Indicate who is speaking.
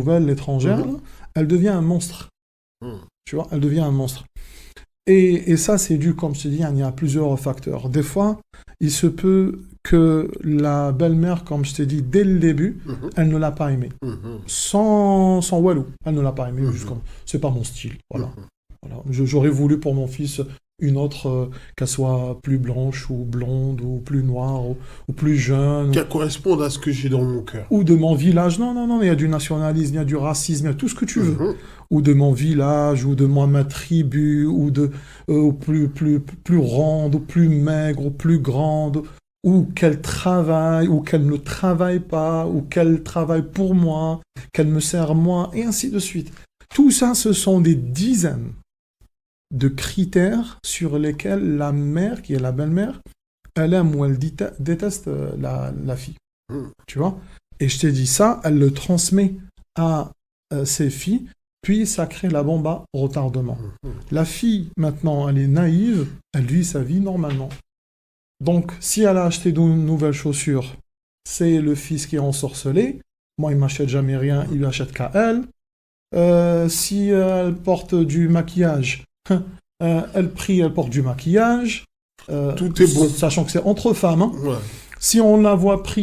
Speaker 1: nouvelle, l'étrangère, là, elle devient un monstre. Tu vois, elle devient un monstre. Et ça, c'est dû, comme je te dis, il y a plusieurs facteurs. Des fois, il se peut que la belle-mère, comme je t'ai dit, dès le début, elle ne l'a pas aimé. Sans walou. Elle ne l'a pas aimé, juste comme, c'est pas mon style. Voilà. Voilà. J'aurais voulu pour mon fils une autre, qu'elle soit plus blanche ou blonde ou plus noire ou plus jeune.
Speaker 2: Qu'elle corresponde à ce que j'ai dans mon cœur.
Speaker 1: Ou de mon village. Non, non, non, il y a du nationalisme, il y a du racisme, il y a tout ce que tu veux. Ou de mon village, ou de ma tribu, ou plus ronde, ou plus maigre, ou plus grande, ou qu'elle travaille, ou qu'elle ne travaille pas, ou qu'elle travaille pour moi, qu'elle me sert moi, et ainsi de suite. Tout ça, ce sont des dizaines de critères sur lesquels la mère, qui est la belle-mère, elle aime ou elle déteste la fille. Tu vois? Et je t'ai dit ça, elle le transmet à ses filles, puis ça crée la bombe à retardement. La fille, maintenant, elle est naïve, elle vit sa vie normalement. Donc, si elle a acheté de nouvelles chaussures, c'est le fils qui est ensorcelé. Moi, il m'achète jamais rien, il lui achète qu'à elle. Si elle porte du maquillage, elle prie, elle porte du maquillage.
Speaker 2: Tout est bon.
Speaker 1: Sachant que c'est entre femmes. Hein.
Speaker 2: Ouais.
Speaker 1: Si on la voit prier